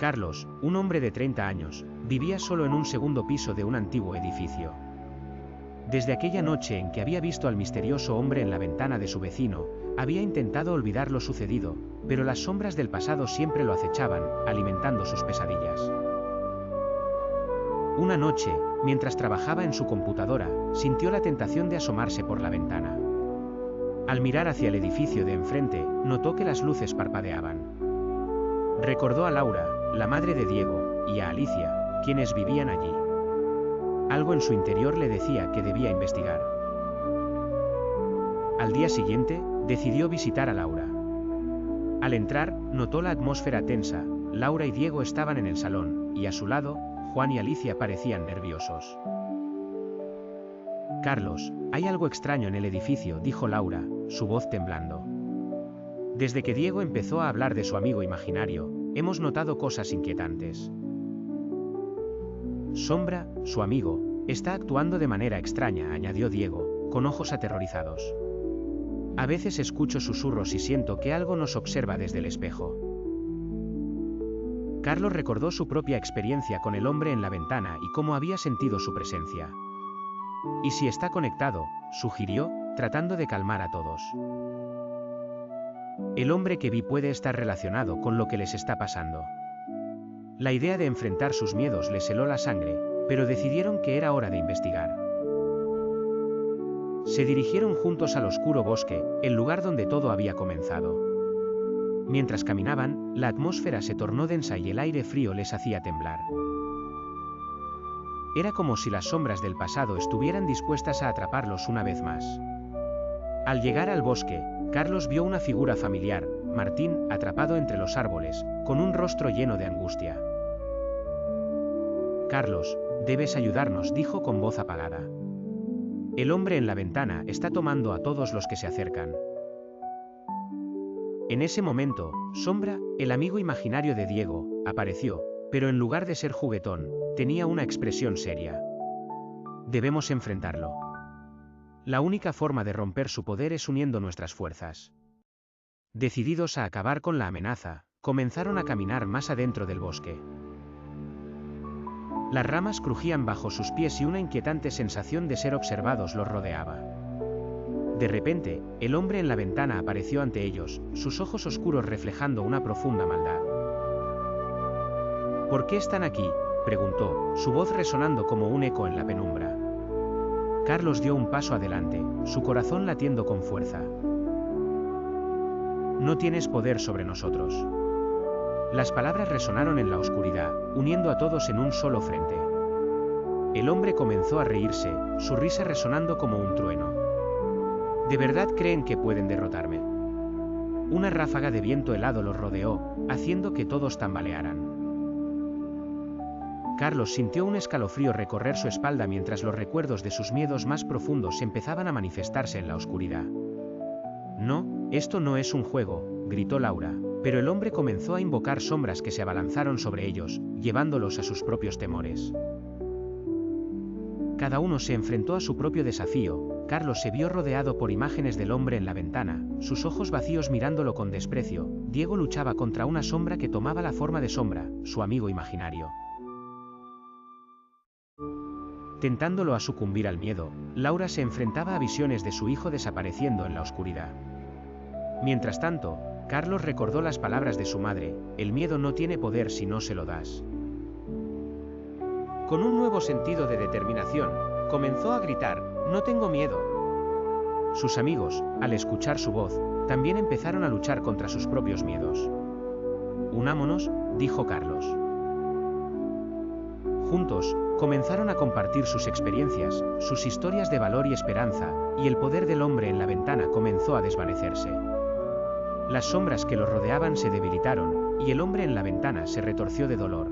Carlos, un hombre de 30 años, vivía solo en un segundo piso de un antiguo edificio. Desde aquella noche en que había visto al misterioso hombre en la ventana de su vecino, había intentado olvidar lo sucedido, pero las sombras del pasado siempre lo acechaban, alimentando sus pesadillas. Una noche, mientras trabajaba en su computadora, sintió la tentación de asomarse por la ventana. Al mirar hacia el edificio de enfrente, notó que las luces parpadeaban. Recordó a Laura, la madre de Diego, y a Alicia, quienes vivían allí. Algo en su interior le decía que debía investigar. Al día siguiente, decidió visitar a Laura. Al entrar, notó la atmósfera tensa. Laura y Diego estaban en el salón, y a su lado, Juan y Alicia parecían nerviosos. Carlos, hay algo extraño en el edificio, dijo Laura, su voz temblando. Desde que Diego empezó a hablar de su amigo imaginario, hemos notado cosas inquietantes. Sombra, su amigo, está actuando de manera extraña, añadió Diego, con ojos aterrorizados. A veces escucho susurros y siento que algo nos observa desde el espejo. Carlos recordó su propia experiencia con el hombre en la ventana y cómo había sentido su presencia. ¿Y si está conectado?, sugirió, tratando de calmar a todos. El hombre que vi puede estar relacionado con lo que les está pasando. La idea de enfrentar sus miedos les heló la sangre, pero decidieron que era hora de investigar. Se dirigieron juntos al oscuro bosque, el lugar donde todo había comenzado. Mientras caminaban, la atmósfera se tornó densa y el aire frío les hacía temblar. Era como si las sombras del pasado estuvieran dispuestas a atraparlos una vez más. Al llegar al bosque, Carlos vio una figura familiar, Martín, atrapado entre los árboles, con un rostro lleno de angustia. Carlos, debes ayudarnos, dijo con voz apagada. El hombre en la ventana está tomando a todos los que se acercan. En ese momento, Sombra, el amigo imaginario de Diego, apareció, pero en lugar de ser juguetón, tenía una expresión seria. Debemos enfrentarlo. La única forma de romper su poder es uniendo nuestras fuerzas. Decididos a acabar con la amenaza, comenzaron a caminar más adentro del bosque. Las ramas crujían bajo sus pies y una inquietante sensación de ser observados los rodeaba. De repente, el hombre en la ventana apareció ante ellos, sus ojos oscuros reflejando una profunda maldad. ¿Por qué están aquí?, preguntó, su voz resonando como un eco en la penumbra. Carlos dio un paso adelante, su corazón latiendo con fuerza. No tienes poder sobre nosotros. Las palabras resonaron en la oscuridad, uniendo a todos en un solo frente. El hombre comenzó a reírse, su risa resonando como un trueno. ¿De verdad creen que pueden derrotarme? Una ráfaga de viento helado los rodeó, haciendo que todos tambalearan. Carlos sintió un escalofrío recorrer su espalda mientras los recuerdos de sus miedos más profundos empezaban a manifestarse en la oscuridad. No, esto no es un juego, gritó Laura, pero el hombre comenzó a invocar sombras que se abalanzaron sobre ellos, llevándolos a sus propios temores. Cada uno se enfrentó a su propio desafío. Carlos se vio rodeado por imágenes del hombre en la ventana, sus ojos vacíos mirándolo con desprecio. Diego luchaba contra una sombra que tomaba la forma de Sombra, su amigo imaginario. Tentándolo a sucumbir al miedo, Laura se enfrentaba a visiones de su hijo desapareciendo en la oscuridad. Mientras tanto, Carlos recordó las palabras de su madre: el miedo no tiene poder si no se lo das. Con un nuevo sentido de determinación, comenzó a gritar: no tengo miedo. Sus amigos, al escuchar su voz, también empezaron a luchar contra sus propios miedos. Unámonos, dijo Carlos. Juntos, comenzaron a compartir sus experiencias, sus historias de valor y esperanza, y el poder del hombre en la ventana comenzó a desvanecerse. Las sombras que lo rodeaban se debilitaron, y el hombre en la ventana se retorció de dolor.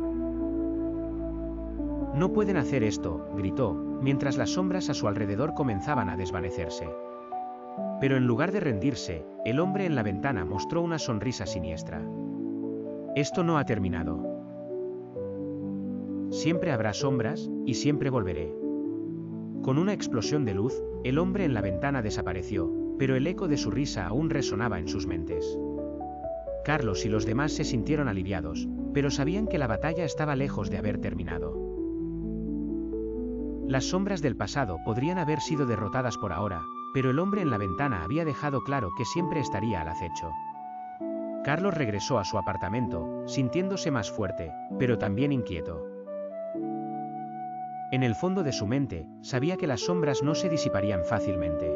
No pueden hacer esto, gritó, mientras las sombras a su alrededor comenzaban a desvanecerse. Pero en lugar de rendirse, el hombre en la ventana mostró una sonrisa siniestra. Esto no ha terminado. Siempre habrá sombras, y siempre volveré. Con una explosión de luz, el hombre en la ventana desapareció, pero el eco de su risa aún resonaba en sus mentes. Carlos y los demás se sintieron aliviados, pero sabían que la batalla estaba lejos de haber terminado. Las sombras del pasado podrían haber sido derrotadas por ahora, pero el hombre en la ventana había dejado claro que siempre estaría al acecho. Carlos regresó a su apartamento, sintiéndose más fuerte, pero también inquieto. En el fondo de su mente, sabía que las sombras no se disiparían fácilmente.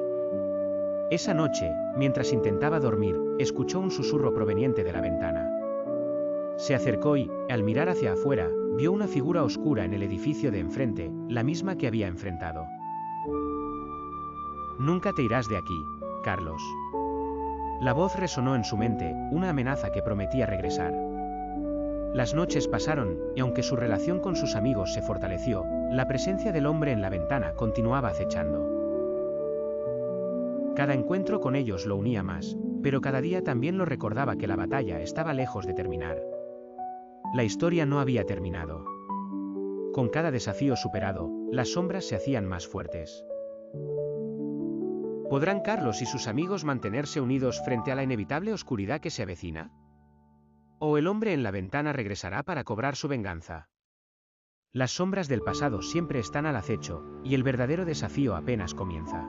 Esa noche, mientras intentaba dormir, escuchó un susurro proveniente de la ventana. Se acercó y, al mirar hacia afuera, vio una figura oscura en el edificio de enfrente, la misma que había enfrentado. «Nunca te irás de aquí, Carlos». La voz resonó en su mente, una amenaza que prometía regresar. Las noches pasaron, y aunque su relación con sus amigos se fortaleció, la presencia del hombre en la ventana continuaba acechando. Cada encuentro con ellos lo unía más, pero cada día también lo recordaba que la batalla estaba lejos de terminar. La historia no había terminado. Con cada desafío superado, las sombras se hacían más fuertes. ¿Podrán Carlos y sus amigos mantenerse unidos frente a la inevitable oscuridad que se avecina? ¿O el hombre en la ventana regresará para cobrar su venganza? Las sombras del pasado siempre están al acecho, y el verdadero desafío apenas comienza.